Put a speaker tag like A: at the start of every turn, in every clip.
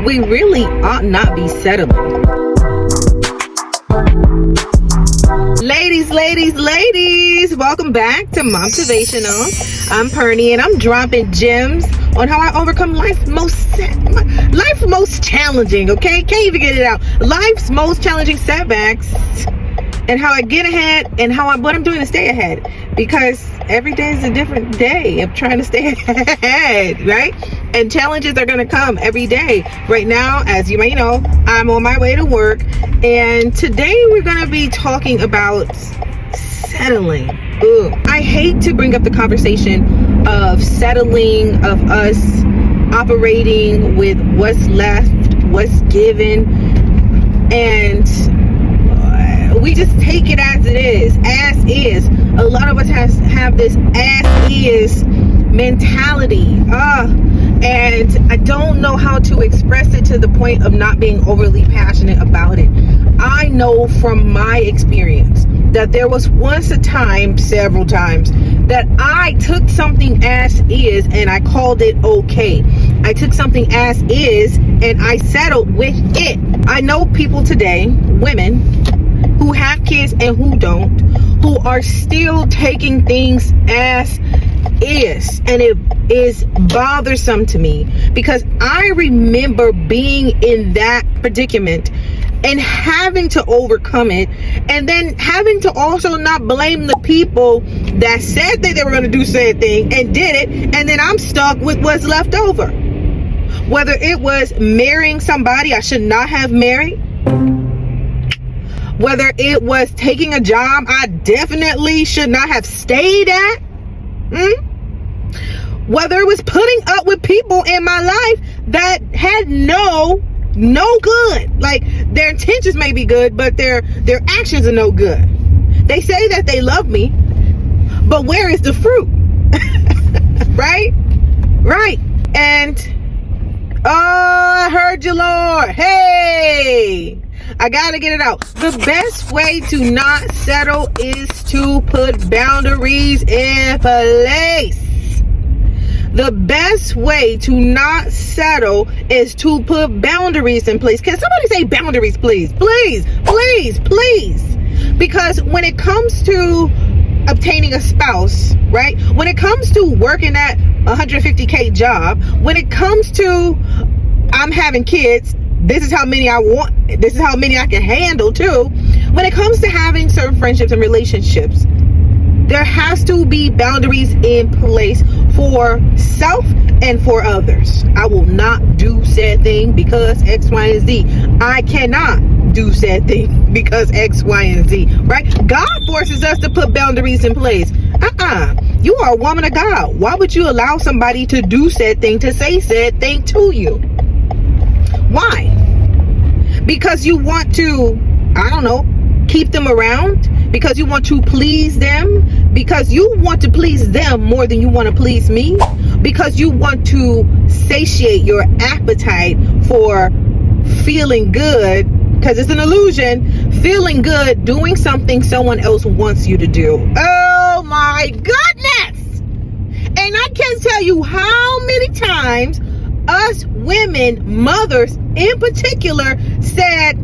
A: we really ought not be settling. Ladies, welcome back to Momtivationals. I'm Pernie, and I'm dropping gems on how I overcome life's most challenging, okay? Can't even get it out. Life's most challenging setbacks, and how I get ahead, and what I'm doing to stay ahead. Because every day is a different day of trying to stay ahead, right? And challenges are going to come every day. Right now, as you may know, I'm on my way to work, and today we're going to be talking about settling. I hate to bring up the conversation of settling, of us operating with what's left, what's given, and we just take it as it is, as is. A lot of us have this as is mentality, and I don't know how to express it to the point of not being overly passionate about it. I know from my experience that there was once a time, several times, that I took something as is and I called it okay. I took something as is and I settled with it. I know people today, women, who have kids and who don't, who are still taking things as is, and it is bothersome to me because I remember being in that predicament and having to overcome it, and then having to also not blame the people that said that they were going to do said thing and did it, and then I'm stuck with what's left over. Whether it was marrying somebody I should not have married, whether it was taking a job I definitely should not have stayed at, whether it was putting up with people in my life that had no good, like their intentions may be good, but their actions are no good. They say that they love me, but where is the fruit? right. And I heard you, Lord. Hey, I gotta get it out. The best way to not settle is to put boundaries in place. The best way to not settle is to put boundaries in place. Can somebody say boundaries, please? Please. Because when it comes to obtaining a spouse, right? When it comes to working at a $150K job, when it comes to I'm having kids, this is how many I want, this is how many I can handle too. When it comes to having certain friendships and relationships, there has to be boundaries in place for self and for others. I will not do said thing because X, Y, and Z. I cannot do said thing because X, Y, and Z, right? God forces us to put boundaries in place. You are a woman of God. Why would you allow somebody to do said thing, to say said thing to you? Why? Because you want to, keep them around? Because you want to please them? Because you want to please them more than you want to please me? Because you want to satiate your appetite for feeling good, because it's an illusion, feeling good doing something someone else wants you to do. Oh my goodness! And I can't tell you how many times us women, mothers in particular, said,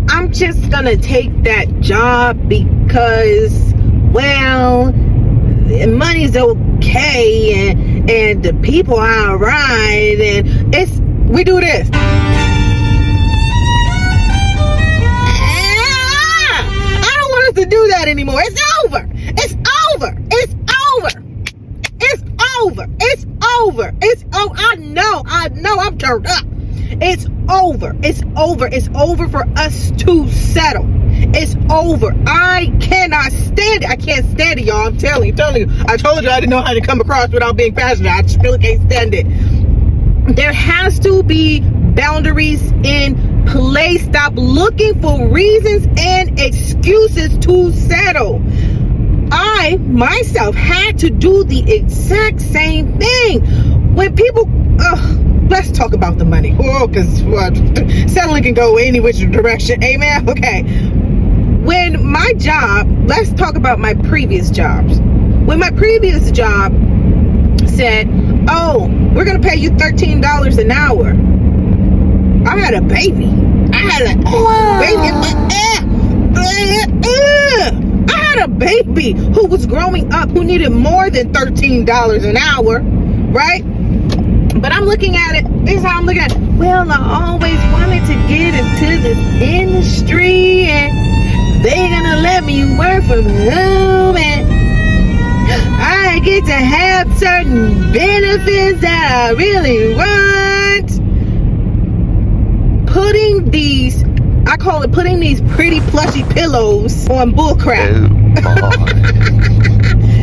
A: I'm just gonna take that job because, well, money's okay and the people are alright, and we do this. I don't want us to do that anymore. It's over. I know I'm turned up. It's over for us to settle. It's over. I cannot stand it. I can't stand it, y'all. I'm telling you. I told you I didn't know how to come across without being passionate. I just really can't stand it. There has to be boundaries in place. Stop looking for reasons and excuses to settle. I myself had to do the exact same thing. When people, let's talk about the money. Because settling can go any which direction. Amen. Okay. When my job, let's talk about my previous jobs. When my previous job said, oh, we're going to pay you $13 an hour. I had a baby. I had a baby. I had a baby who was growing up, who needed more than $13 an hour, right? But I'm looking at it, this is how I'm looking at it. Well, I always wanted to get into this industry, and they're gonna let me work from home, and I get to have certain benefits that I really want. I call it putting these pretty plushy pillows on bullcrap.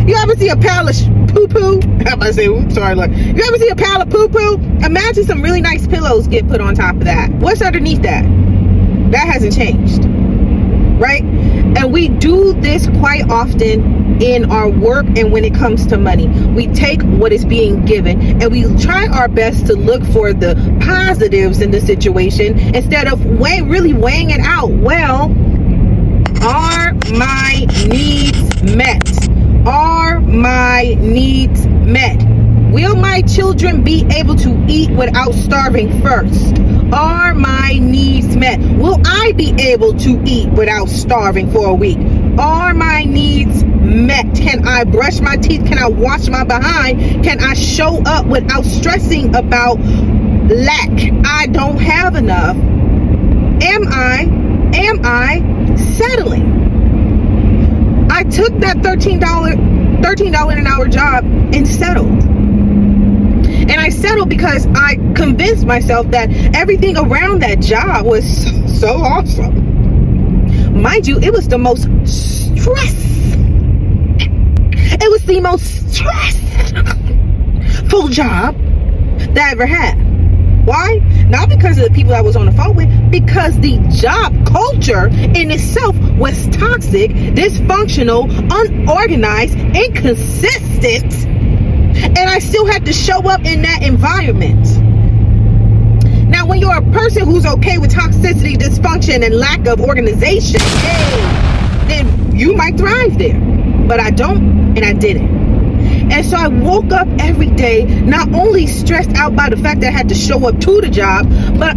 A: You ever see a pile of poo-poo? I'm about to say, oops, sorry, look. You ever see a pile of poo-poo? Imagine some really nice pillows get put on top of that. What's underneath that? That hasn't changed, right? And we do this quite often in our work and when it comes to money. We take what is being given and we try our best to look for the positives in the situation instead of really weighing it out. Well, are my needs met? Are my needs met? Will my children be able to eat without starving first? Are my needs met? Will I be able to eat without starving for a week? Are my needs met? Can I brush my teeth? Can I wash my behind? Can I show up without stressing about lack? I don't have enough. Am I settling? I took that $13 an hour job and settled. And I settled because I convinced myself that everything around that job was so awesome. Mind you, it was the most stressful job that I ever had. Why? Not because of the people I was on the phone with, because the job culture in itself was toxic, dysfunctional, unorganized, inconsistent, and I still had to show up in that environment. Now, when you're a person who's okay with toxicity, dysfunction, and lack of organization, then you might thrive there. But I don't, and I didn't. And so I woke up every day, not only stressed out by the fact that I had to show up to the job, but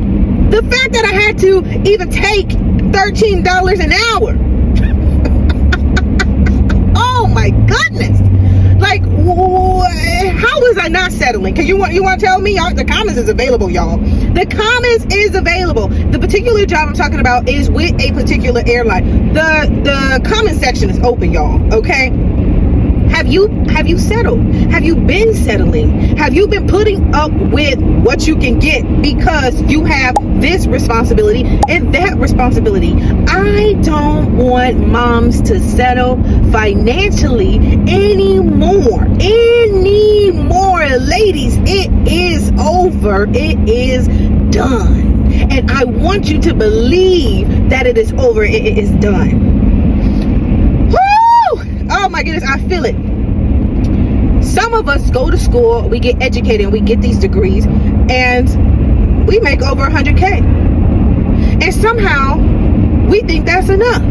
A: the fact that I had to even take $13 an hour. Oh my goodness. Like, how was I not settling? Because you want to tell me? The comments is available, y'all. The comments is available. The particular job I'm talking about is with a particular airline. The comment section is open, y'all. Okay. Have you settled? Have you been settling? Have you been putting up with what you can get because you have this responsibility and that responsibility? I don't want moms to settle financially anymore. Ladies, it is over. It is done. And I want you to believe that it is over. It is done. Oh my goodness, I feel it. Some of us go to school, we get educated, and we get these degrees, and we make over 100K. And somehow, we think that's enough.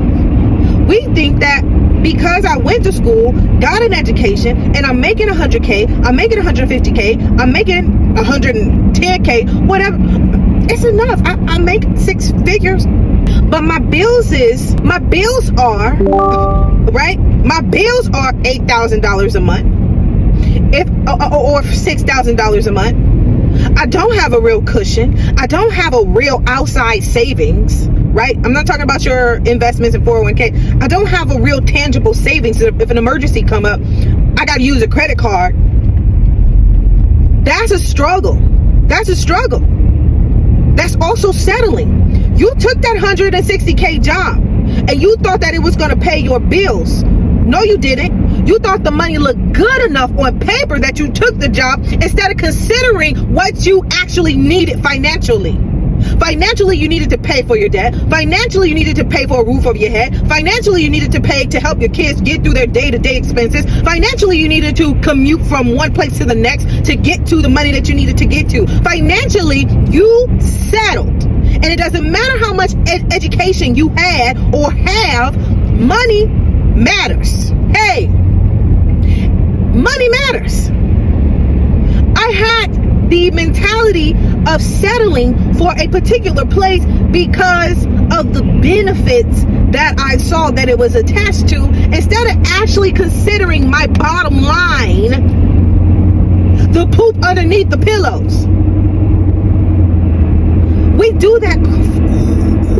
A: We think that because I went to school, got an education, and I'm making 100K, I'm making 150K, I'm making 110K, whatever, it's enough. I make six figures. But my bills are, right? My bills are $8,000 a month, or $6,000 a month. I don't have a real cushion. I don't have a real outside savings, right? I'm not talking about your investments in 401k. I don't have a real tangible savings. If an emergency come up, I got to use a credit card. That's a struggle. That's also settling. You took that 160K job and you thought that it was going to pay your bills. No, you didn't. You thought the money looked good enough on paper that you took the job instead of considering what you actually needed financially. Financially, you needed to pay for your debt. Financially, you needed to pay for a roof over your head. Financially, you needed to pay to help your kids get through their day-to-day expenses. Financially, you needed to commute from one place to the next to get to the money that you needed to get to. Financially, you settled. And it doesn't matter how much education you had or have, money matters. Hey, money matters. I had the mentality of settling for a particular place because of the benefits that I saw that it was attached to, instead of actually considering my bottom line, the poop underneath the pillows. We do that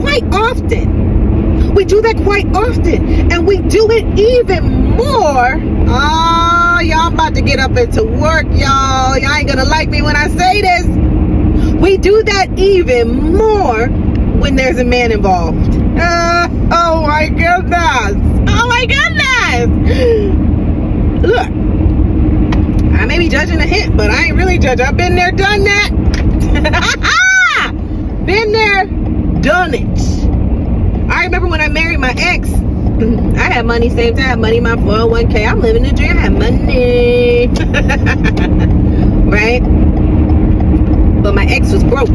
A: quite often. We do that quite often. And we do it even more. Oh, y'all about to get up into work, y'all. Y'all ain't gonna like me when I say this. We do that even more when there's a man involved. Oh my goodness. Oh my goodness. Look, I may be judging a hint, but I ain't really judging. I've been there, done that. Been there, done it. I remember when I married my ex, I had money, same time, money in my 401k. I'm living the dream. I had money. Right? But my ex was broke.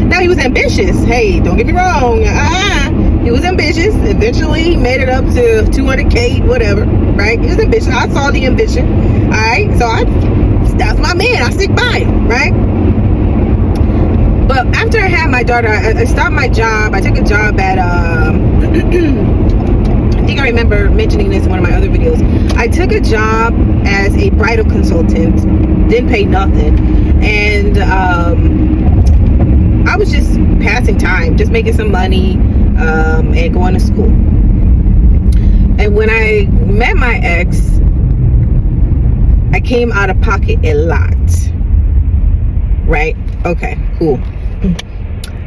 A: Now he was ambitious. Hey, don't get me wrong. He was ambitious. Eventually he made it up to 200k, whatever. Right? He was ambitious. I saw the ambition. Alright? So that's my man. I stick by him. Right? But after I had my daughter, I stopped my job. I took a job at, I think I remember mentioning this in one of my other videos. I took a job as a bridal consultant, didn't pay nothing. And I was just passing time, just making some money and going to school. And when I met my ex, I came out of pocket a lot. Right? Okay, cool.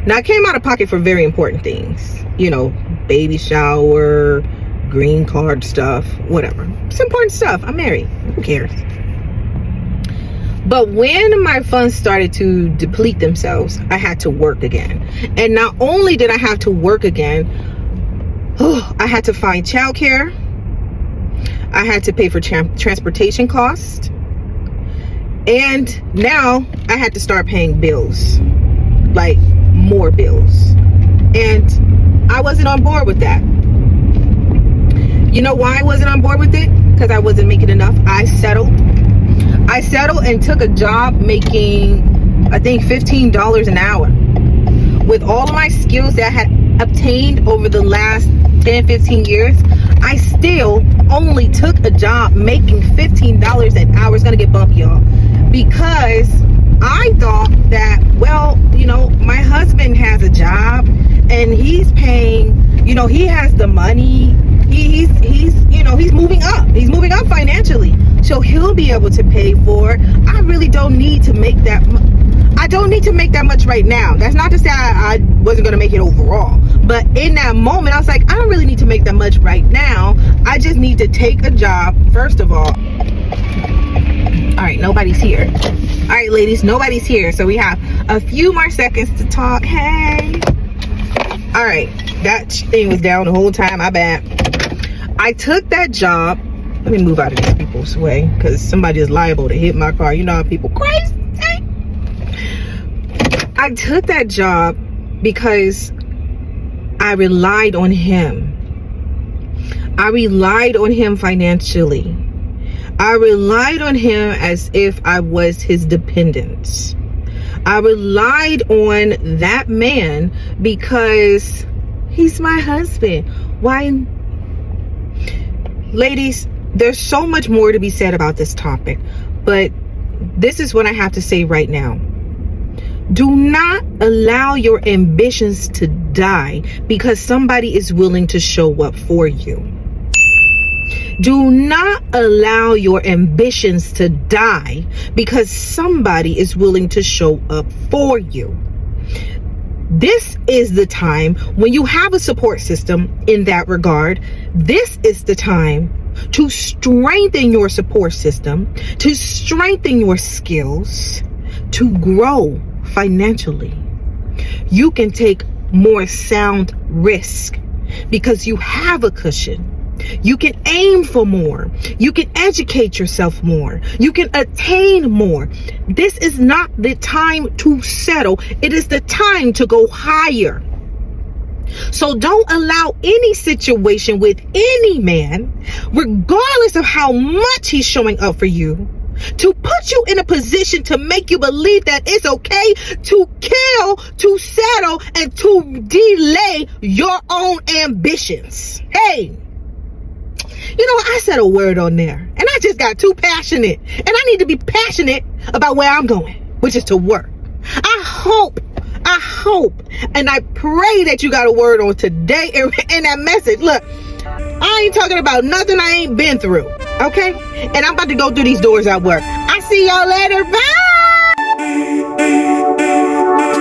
A: Now I came out of pocket for very important things. You know, baby shower, green card stuff, whatever. It's important stuff. I'm married. Who cares? But when my funds started to deplete themselves, I had to work again. And not only did I have to work again, I had to find childcare. I had to pay for transportation costs. And now I had to start paying bills, like more bills. And I wasn't on board with that. You know why I wasn't on board with it? Because I wasn't making enough. I settled and took a job making, I think, $15 an hour. With all of my skills that I had obtained over the last 10, 15 years, I still only took a job making $15 an hour. It's gonna get bumpy, y'all. Because I thought that, well, you know, my husband has a job and he's paying, you know, he has the money. He's you know, he's moving up. He's moving up financially. So he'll be able to pay for it. I really don't need to make that. I don't need to make that much right now. That's not to say I wasn't going to make it overall. But in that moment, I was like, I don't really need to make that much right now. I just need to take a job, first of all. All right, nobody's here. All right, ladies, nobody's here. So we have a few more seconds to talk. Hey. All right, that thing was down the whole time. My bad. I took that job. Let me move out of these people's way because somebody is liable to hit my car. You know how people crazy. I took that job because I relied on him. I relied on him financially. I relied on him as if I was his dependent. I relied on that man because he's my husband. Why? Ladies, there's so much more to be said about this topic, but this is what I have to say right now. Do not allow your ambitions to die because somebody is willing to show up for you. Do not allow your ambitions to die because somebody is willing to show up for you. This is the time when you have a support system in that regard. This is the time to strengthen your support system, to strengthen your skills, to grow financially. You can take more sound risk because you have a cushion. You can aim for more. You can educate yourself more. You can attain more. This is not the time to settle. It is the time to go higher. So don't allow any situation with any man, regardless of how much he's showing up for you, to put you in a position to make you believe that it's okay to kill, to settle, and to delay your own ambitions. Hey, you know, I said a word on there and I just got too passionate, and I need to be passionate about where I'm going, which is to work. I hope, and I pray that you got a word on today in that message. Look, I ain't talking about nothing I ain't been through, okay? And I'm about to go through these doors at work. I see y'all later. Bye!